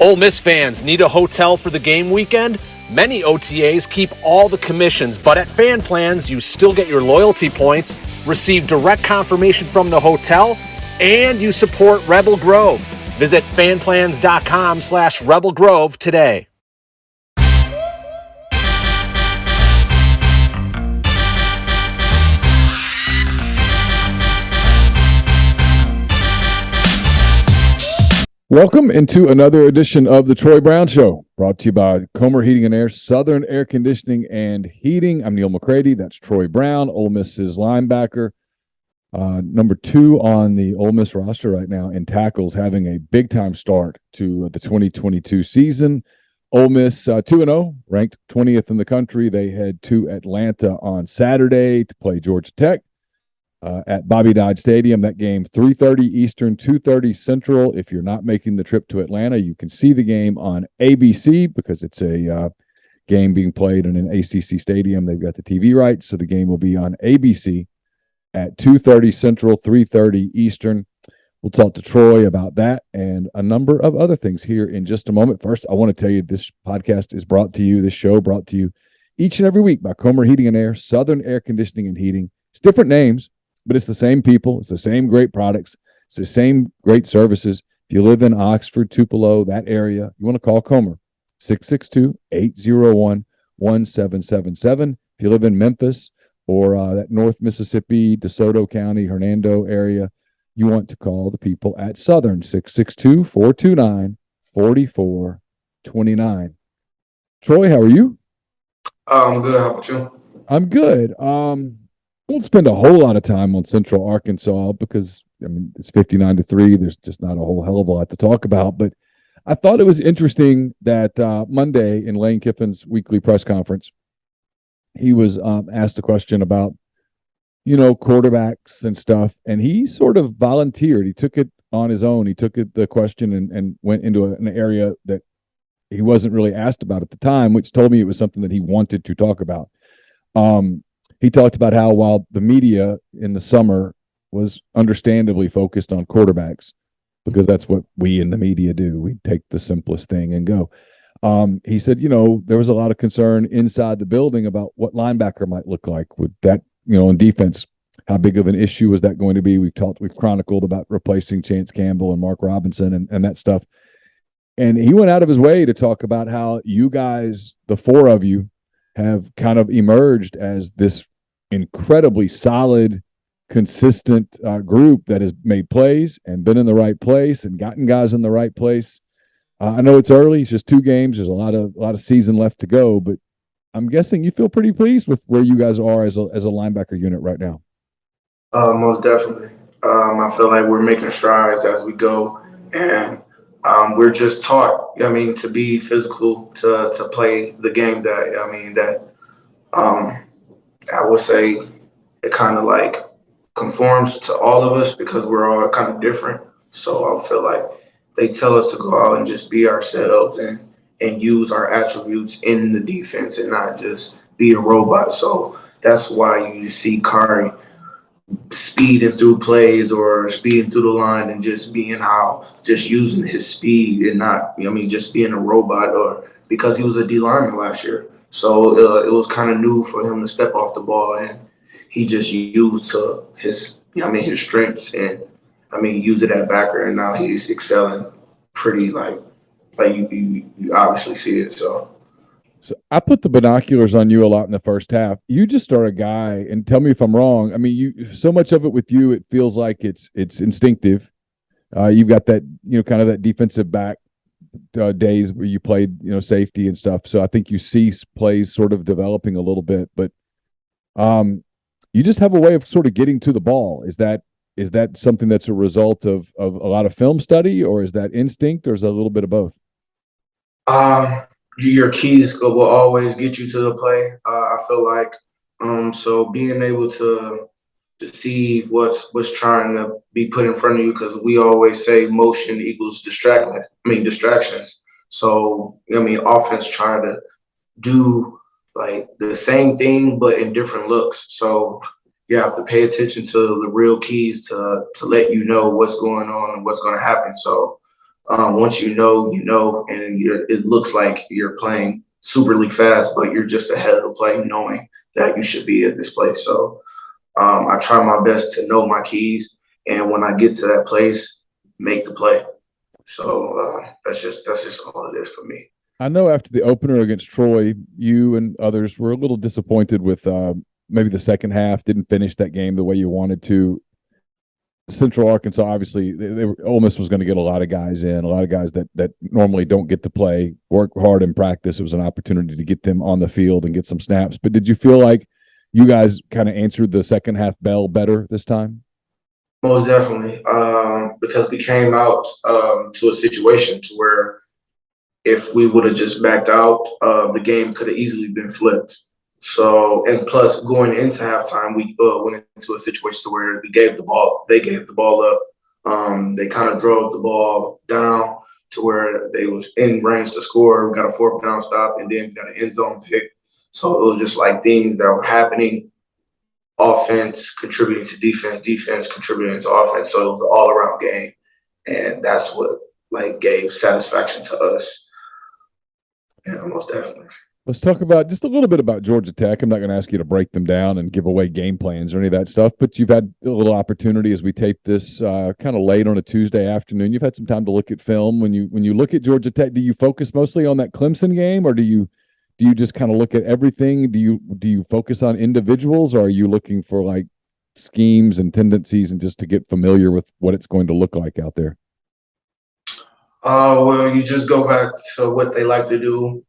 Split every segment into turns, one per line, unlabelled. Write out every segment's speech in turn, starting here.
Ole Miss fans need a hotel for the game weekend? Many OTAs keep all the commissions, but at Fan Plans, you still get your loyalty points, receive direct confirmation from the hotel, and you support Rebel Grove. Visit fanplans.com/Rebel Grove today.
Welcome into another edition of the Troy Brown Show, brought to you by Comer Heating and Air, Southern Air Conditioning and Heating. I'm Neil McCready. That's Troy Brown, Ole Miss's linebacker. Number 2 on the Ole Miss roster right now in tackles, having a big-time start to the 2022 season. Ole Miss 2-0, ranked 20th in the country. They head to Atlanta on Saturday to play Georgia Tech. At Bobby Dodd Stadium. That game 3:30 Eastern, 2:30 Central. If you're not making the trip to Atlanta, you can see the game on ABC because it's a game being played in an ACC stadium. They've got the TV rights, so the game will be on ABC at 2:30 Central, 3:30 Eastern. We'll talk to Troy about that and a number of other things here in just a moment. First, I want to tell you this podcast is brought to you, this show brought to you each and every week by Comer Heating and Air, Southern Air Conditioning and Heating. It's different names, but it's the same people. It's the same great products. It's the same great services. If you live in Oxford, Tupelo, that area, you want to call Comer, 662-801-1777. If you live in Memphis or that North Mississippi, DeSoto County, Hernando area, you want to call the people at Southern, 662-429-4429. Troy, how are you?
I'm good. How about you?
I'm good. Won't spend a whole lot of time on Central Arkansas because, I mean, it's 59-3. There's just not a whole hell of a lot to talk about. But I thought it was interesting that Monday in Lane Kiffin's weekly press conference, he was asked a question about, quarterbacks and stuff, and he sort of volunteered. He took it on his own. He took the question and went into an area that he wasn't really asked about at the time, which told me it was something that he wanted to talk about. He talked about how while the media in the summer was understandably focused on quarterbacks, because that's what we in the media do. We take the simplest thing and go. He said, there was a lot of concern inside the building about what linebacker might look like with that, in defense. How big of an issue was that going to be? We've chronicled about replacing Chance Campbell and Mark Robinson and that stuff. And he went out of his way to talk about how you guys, the 4 of you, have kind of emerged as this incredibly solid, consistent group that has made plays and been in the right place and gotten guys in the right place. I know it's early; it's just 2 games. There's a lot of season left to go, but I'm guessing you feel pretty pleased with where you guys are as a linebacker unit right now.
Most definitely. I feel like we're making strides as we go, and we're just taught. To be physical, to play the game that I would say it kind of like conforms to all of us because we're all kind of different. So I feel like they tell us to go out and just be ourselves and use our attributes in the defense and not just be a robot. So that's why you see Kari speeding through plays or speeding through the line and just using his speed and not, just being a robot, or because he was a D lineman last year. So it was kind of new for him to step off the ball, and he just used his strengths and use it at backer, and now he's excelling pretty like you obviously see it. So
I put the binoculars on you a lot in the first half. You just are a guy, and tell me if I'm wrong. You so much of it with you, it feels like it's instinctive. You've got that kind of that defensive back days where you played safety and stuff, so I think you see plays sort of developing a little bit, but you just have a way of sort of getting to the ball. Is that something that's a result of a lot of film study, or is that instinct, or is it a little bit of both?
Your keys will always get you to the play. I feel like so being able to see what's trying to be put in front of you, because we always say motion equals distractions. So offense try to do like the same thing but in different looks. So you have to pay attention to the real keys to let you know what's going on and what's going to happen. So Once you know, and it looks like you're playing superly fast, but you're just ahead of the play, knowing that you should be at this place. So I try my best to know my keys, and when I get to that place, make the play. So that's just all it is for me.
I know after the opener against Troy, you and others were a little disappointed with maybe the second half, didn't finish that game the way you wanted to. Central Arkansas, obviously, Ole Miss was going to get a lot of guys in, a lot of guys that normally don't get to play, work hard in practice. It was an opportunity to get them on the field and get some snaps. But did you feel like you guys kind of answered the second half bell better this time?
Most definitely, because we came out to a situation to where if we would have just backed out, the game could have easily been flipped. So, and plus going into halftime, we went into a situation to where they gave the ball up. They kind of drove the ball down to where they was in range to score. We got a fourth down stop, and then we got an end zone pick. So it was just like things that were happening, offense contributing to defense, defense contributing to offense. So it was an all around game, and that's what like gave satisfaction to us. Yeah, most definitely.
Let's talk about just a little bit about Georgia Tech. I'm not going to ask you to break them down and give away game plans or any of that stuff, but you've had a little opportunity as we tape this kind of late on a Tuesday afternoon. You've had some time to look at film. When you look at Georgia Tech, do you focus mostly on that Clemson game, or do you just kind of look at everything? Do you focus on individuals, or are you looking for like schemes and tendencies and just to get familiar with what it's going to look like out there?
Well, you just go back to what they like to do.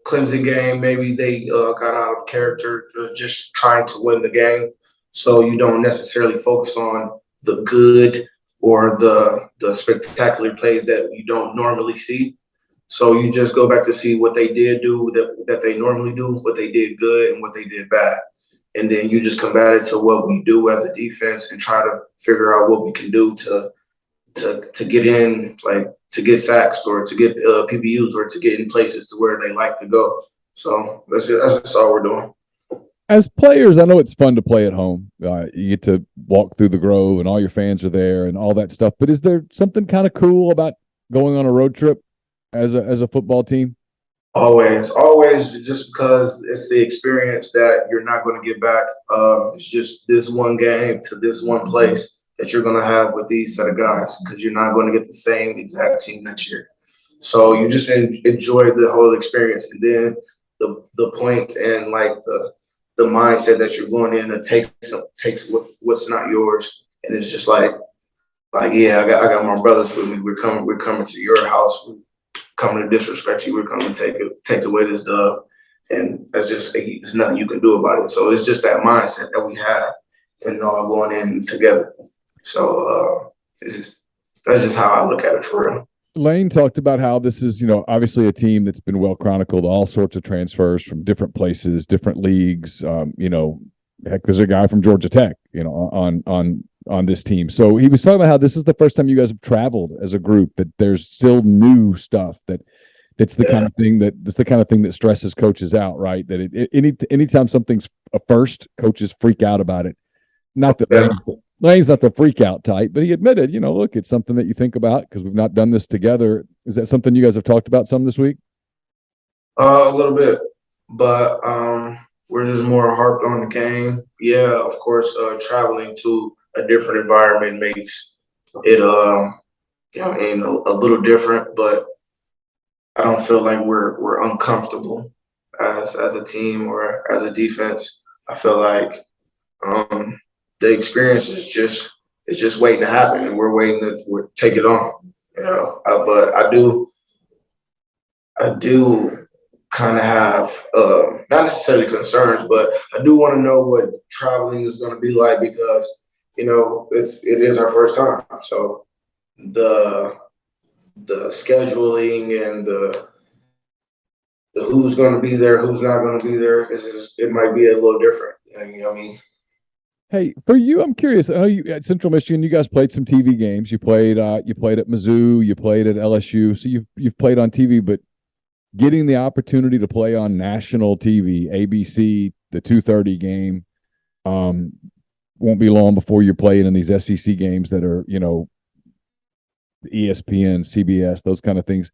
Clemson game, maybe they got out of character, just trying to win the game. So you don't necessarily focus on the good or the spectacular plays that you don't normally see. So you just go back to see what they did do that they normally do, what they did good and what they did bad. And then you just combat it to what we do as a defense and try to figure out what we can do to get in, like to get sacks or to get PBUs or to get in places to where they like to go. So that's just all we're doing.
As players, I know it's fun to play at home. You get to walk through the Grove and all your fans are there and all that stuff. But is there something kind of cool about going on a road trip as a football team?
Always, just because it's the experience that you're not going to get back. It's just this one game to this one place that you're going to have with these set of guys because you're not going to get the same exact team next year. So you just enjoy the whole experience, and then the point and like the mindset that you're going in to takes what's not yours, and it's just like yeah, I got my brothers with me. We're coming to your house. We're coming to disrespect you. We're coming to take away this dub, and there's nothing you can do about it. So it's just that mindset that we have, and all going in together. So that's just how I look at it for real.
Lane talked about how this is, obviously a team that's been well chronicled, all sorts of transfers from different places, different leagues. Heck, there's a guy from Georgia Tech, on this team. So he was talking about how this is the first time you guys have traveled as a group, that there's still new stuff that's the kind of thing that stresses coaches out, right? That anytime something's a first, coaches freak out about it. Not that Lane's not the freak out type, but he admitted, look, it's something that you think about because we've not done this together. Is that something you guys have talked about some this week?
A little bit, but we're just more harped on the game. Yeah, of course, traveling to a different environment makes it, a little different, but I don't feel like we're uncomfortable as a team or as a defense. I feel like the experience is just waiting to happen, and we're waiting to take it on. But I do kind of have not necessarily concerns, but I do want to know what traveling is going to be like because it is our first time. So the scheduling and the who's going to be there, who's not going to be there, it might be a little different. You know what I mean?
Hey, for you, I'm curious. I know you at Central Michigan, you guys played some TV games. You played at Mizzou, you played at LSU, so you've played on TV. But getting the opportunity to play on national TV, ABC, the 2:30 game, won't be long before you're playing in these SEC games that are ESPN, CBS, those kind of things.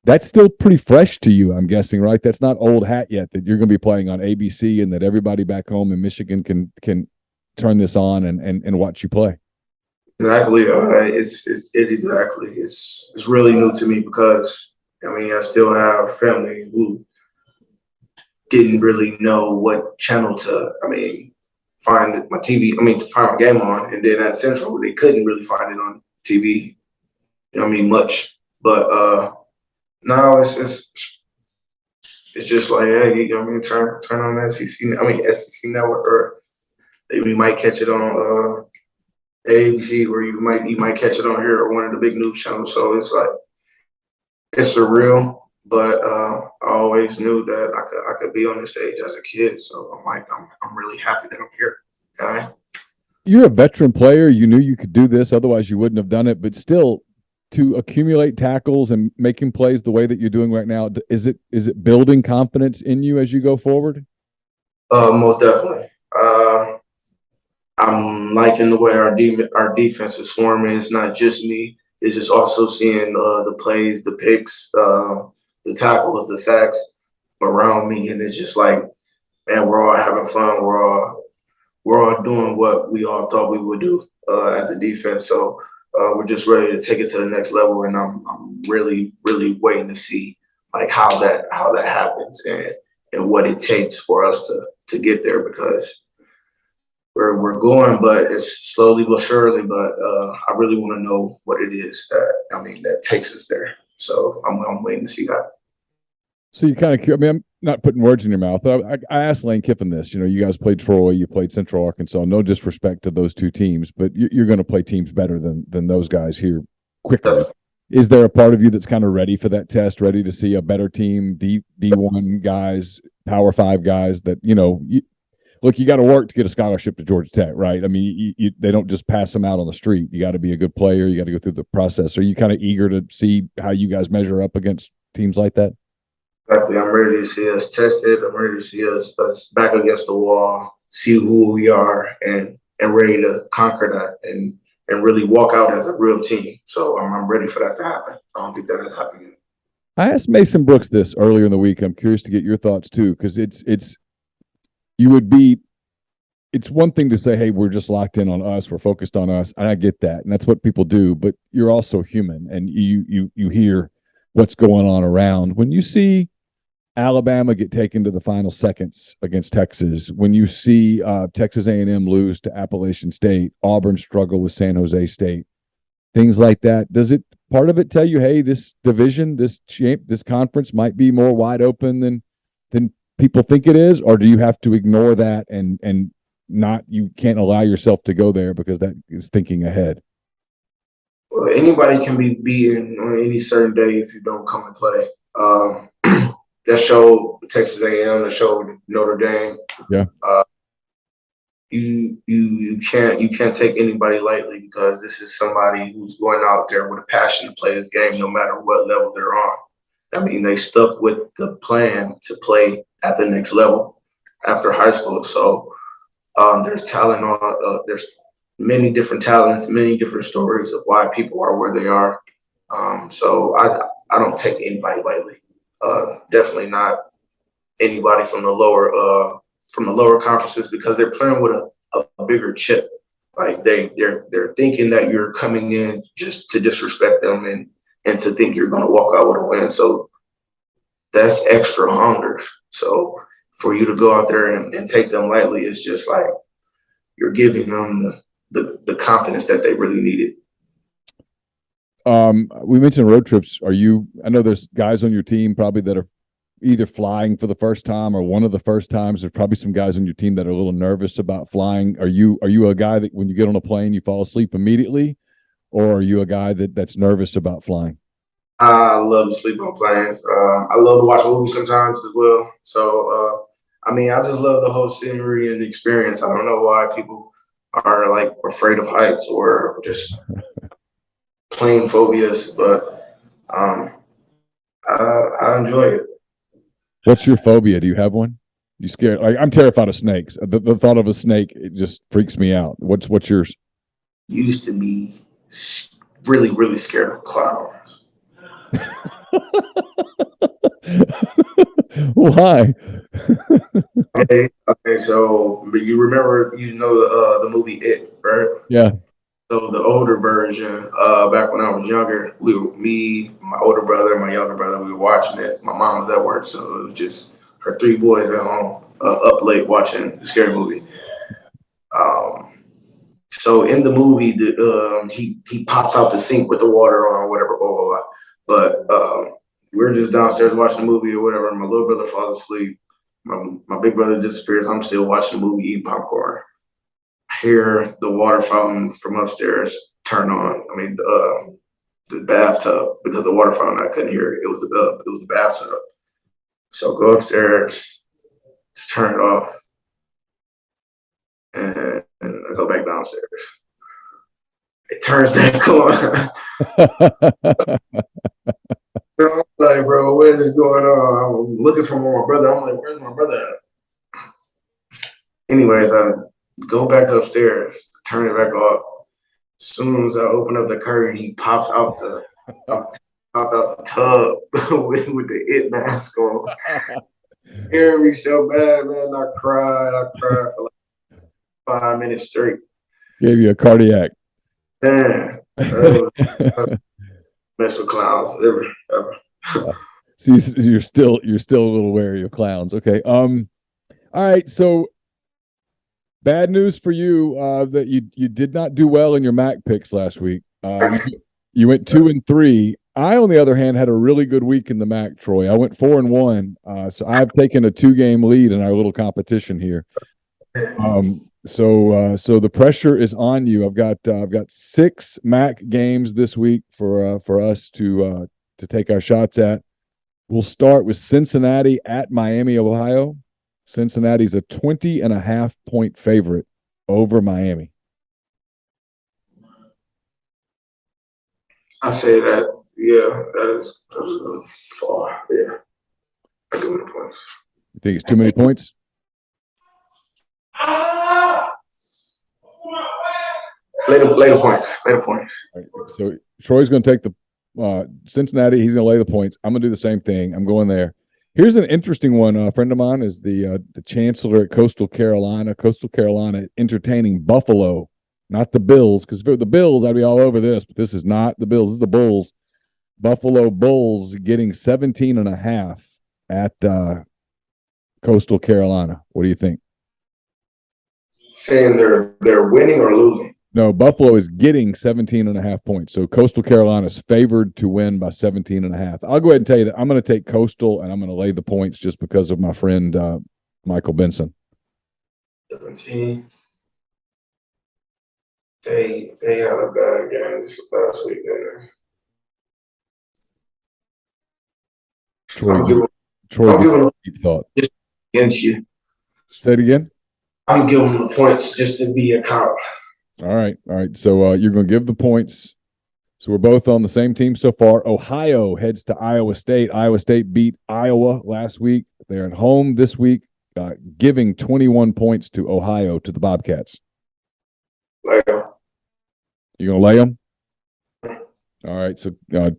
That's still pretty fresh to you, I'm guessing, right? That's not old hat yet, that you're going to be playing on ABC and that everybody back home in Michigan can turn this on and watch you play.
Exactly. It's really new to me because I still have family who didn't really know what channel to find my TV. To find my game on, and then at Central they couldn't really find it on TV. Much, but now it's just like, hey, turn on SEC network, or we might catch it on ABC, or you might catch it on here or one of the big news channels. So it's like it's surreal, but I always knew that I could be on the stage as a kid. So I'm really happy that I'm here. Okay?
You're a veteran player. You knew you could do this, otherwise you wouldn't have done it. But still, to accumulate tackles and making plays the way that you're doing right now, is it building confidence in you as you go forward?
Most definitely. I'm liking the way our defense is forming. It's not just me. It's just also seeing the plays, the picks, the tackles, the sacks around me, and it's just like, man, we're all having fun. We're all doing what we all thought we would do as a defense. So we're just ready to take it to the next level, and I'm really, really waiting to see like how that happens and what it takes for us to get there, because we're going, but it's slowly but surely. But I really want to know what it is that takes us there. So I'm waiting to see that.
So you kind of, I'm not putting words in your mouth, but I asked Lane Kiffin this. You guys played Troy, you played Central Arkansas. No disrespect to those two teams, but you're going to play teams better than those guys here quickly.
Yes.
Is there a part of you that's kind of ready for that test, ready to see a better team, D1 guys, Power 5 guys that, look, you got to work to get a scholarship to Georgia Tech, right? They don't just pass them out on the street. You got to be a good player. You got to go through the process. Are you kind of eager to see how you guys measure up against teams like that?
Exactly. I'm ready to see us tested. I'm ready to see us back against the wall, see who we are, and ready to conquer that and really walk out as a real team. So I'm ready for that to happen. I don't think that has happened yet.
I asked Mason Brooks this earlier in the week. I'm curious to get your thoughts too, because it's one thing to say, hey, we're just locked in on us, we're focused on us, and I get that, and that's what people do, but you're also human, and you hear what's going on around. When you see Alabama get taken to the final seconds against Texas, when you see Texas A&M lose to Appalachian State, Auburn struggle with San Jose State, things like that, does it part of it tell you, hey, this division, this conference might be more wide open than people think it is, or do you have to ignore that and not, you can't allow yourself to go there because that is thinking ahead?
Well, anybody can be beaten on any certain day if you don't come and play. That showed Texas A&M, that showed Notre Dame.
Yeah.
You can't take anybody lightly, because this is somebody who's going out there with a passion to play this game, no matter what level they're on. They stuck with the plan to play at the next level after high school. So there's talent there's many different talents, many different stories of why people are where they are. So I don't take anybody lightly. Definitely not anybody from the lower conferences, because they're playing with a bigger chip. Like they're thinking that you're coming in just to disrespect them and to think you're going to walk out with a win. So that's extra hunger. So for you to go out there and take them lightly is just like you're giving them the confidence that they really needed.
We mentioned road trips. I know there's guys on your team probably that are either flying for the first time or one of the first times. There's probably some guys on your team that are a little nervous about flying. Are you a guy that when you get on a plane, you fall asleep immediately, or are you a guy that's nervous about flying?
I love to sleep on planes. I love to watch movies sometimes as well. So, I just love the whole scenery and the experience. I don't know why people are like afraid of heights or just plane phobias, but I enjoy it.
What's your phobia? Do you have one? You scared? Like, I'm terrified of snakes. The thought of a snake, it just freaks me out. What's yours?
Used to be really, really scared of clowns.
Why?
Okay. So you remember, the movie It, right?
Yeah.
So the older version, back when I was younger, me, my older brother, and my younger brother, we were watching it. My mom was at work, so it was just her three boys at home, up late watching the scary movie. So in the movie, he pops out the sink with the water on, or whatever, blah blah blah. But we're just downstairs watching the movie or whatever. My little brother falls asleep. My big brother disappears. I'm still watching the movie, eating popcorn. I hear the water fountain from upstairs turn on. I mean, the bathtub, because the water fountain, I couldn't hear it. It was the bathtub. So go upstairs to turn it off, and I go back downstairs. It turns back on. I'm like, bro, what is going on? I'm looking for my brother. I'm like, where's my brother at? Anyways, I go back upstairs, turn it back off. As soon as I open up the curtain, he pops out the tub with the It mask on. Hearing me so bad, man. I cried for like 5 minutes straight.
Gave you a cardiac.
Man, mess with clowns ever.
So you're still a little wary of clowns. Okay. All right. So bad news for you that you did not do well in your MAC picks last week. You went 2-3. I, on the other hand, had a really good week in the MAC, Troy. I went 4-1. So I've taken a 2-game lead in our little competition here. So the pressure is on you. I've got 6 MAC games this week for us to take our shots at. We'll start with Cincinnati at Miami, Ohio. Cincinnati's a 20.5-point favorite over Miami.
I say that, yeah, that's far. Yeah. I give him the points.
You think it's too many points?
Lay the points.
Right, so Troy's going to take the Cincinnati. He's going to lay the points. I'm going to do the same thing. I'm going there. Here's an interesting one. A friend of mine is the chancellor at Coastal Carolina. Coastal Carolina entertaining Buffalo, not the Bills, because if it were the Bills, I'd be all over this. But this is not the Bills. This is the Bulls. Buffalo Bulls getting 17.5 at Coastal Carolina. What do you think?
Saying they're winning or losing?
No, Buffalo is getting 17.5 points. So Coastal Carolina is favored to win by 17.5. I'll go ahead and tell you that I'm going to take Coastal and I'm going to lay the points just because of my friend Michael Benson.
17. They had a bad game this last week, didn't they?
Troy, deep thought.
Just against you.
Say it again.
I'm giving them the points just to be a cop.
All right. So you're going to give the points. So we're both on the same team so far. Ohio heads to Iowa State. Iowa State beat Iowa last week. They're at home this week, giving 21 points to Ohio, to the Bobcats.
Lay them.
You're going to lay them? All right. So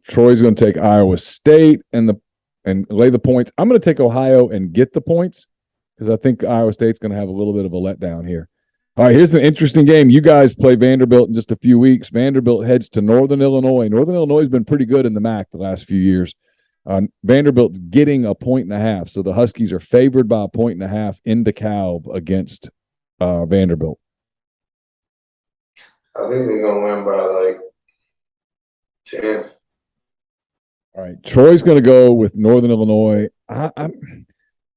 Troy's going to take Iowa State and lay the points. I'm going to take Ohio and get the points because I think Iowa State's going to have a little bit of a letdown here. All right, here's an interesting game. You guys play Vanderbilt in just a few weeks. Vanderbilt heads to Northern Illinois. Northern Illinois has been pretty good in the MAC the last few years. Vanderbilt's getting 1.5, so the Huskies are favored by 1.5 in DeKalb against Vanderbilt.
I think they're going to win by like 10.
All right, Troy's going to go with Northern Illinois.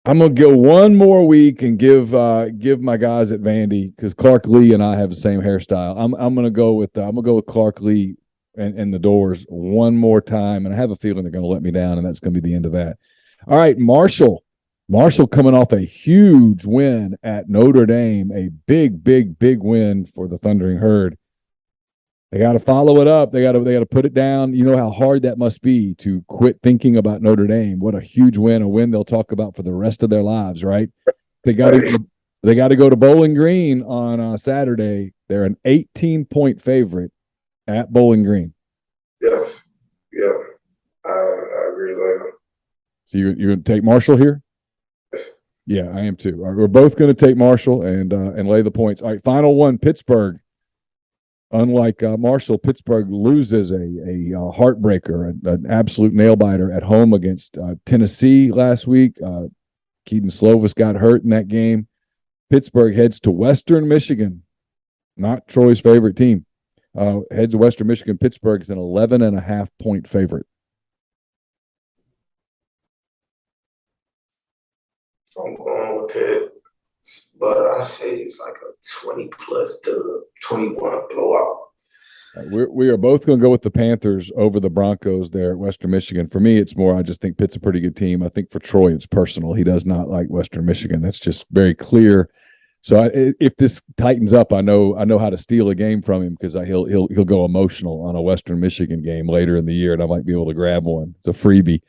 I'm gonna go one more week and give my guys at Vandy because Clark Lee and I have the same hairstyle. I'm gonna go with Clark Lee and the Doors one more time, and I have a feeling they're gonna let me down, and that's gonna be the end of that. All right, Marshall coming off a huge win at Notre Dame, a big win for the Thundering Herd. They got to follow it up. They got to put it down. You know how hard that must be to quit thinking about Notre Dame. What a huge win, a win they'll talk about for the rest of their lives, right? They got to go to Bowling Green on Saturday. They're an 18-point favorite at Bowling Green.
Yes. Yeah. I agree with him.
So you're going to take Marshall here? Yeah, I am too. We're both going to take Marshall and lay the points. All right, final one, Pittsburgh. Unlike Marshall, Pittsburgh loses a heartbreaker, an absolute nail biter at home against Tennessee last week. Keaton Slovis got hurt in that game. Pittsburgh heads to Western Michigan, not Troy's favorite team. Heads to Western Michigan. Pittsburgh is an 11.5-point favorite.
I'm going with Pitt, but I say it's like a 20-plus dub, 21 blowout.
We are both going to go with the Panthers over the Broncos there at Western Michigan. For me, it's more I just think Pitt's a pretty good team. I think for Troy, it's personal. He does not like Western Michigan. That's just very clear. So if this tightens up, I know how to steal a game from him because he'll go emotional on a Western Michigan game later in the year, and I might be able to grab one. It's a freebie.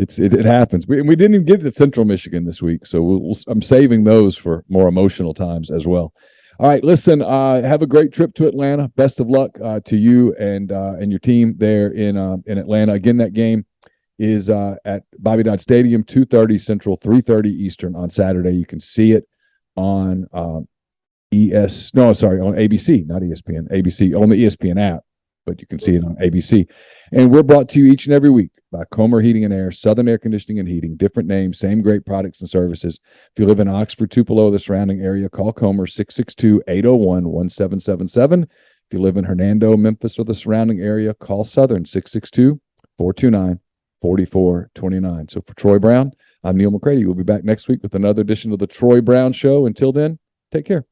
It happens. We didn't even get to Central Michigan this week, so I'm saving those for more emotional times as well. All right, listen. Have a great trip to Atlanta. Best of luck to you and your team there in Atlanta. Again, that game is at Bobby Dodd Stadium, 2:30 Central, 3:30 Eastern on Saturday. You can see it on on ABC, not ESPN, ABC on the ESPN app, but you can see it on ABC. And we're brought to you each and every week by Comer Heating and Air, Southern Air Conditioning and Heating, different names, same great products and services. If you live in Oxford, Tupelo, the surrounding area, call Comer 662-801-1777. If you live in Hernando, Memphis, or the surrounding area, call Southern 662-429-4429. So for Troy Brown, I'm Neil McCready. We'll be back next week with another edition of the Troy Brown Show. Until then, take care.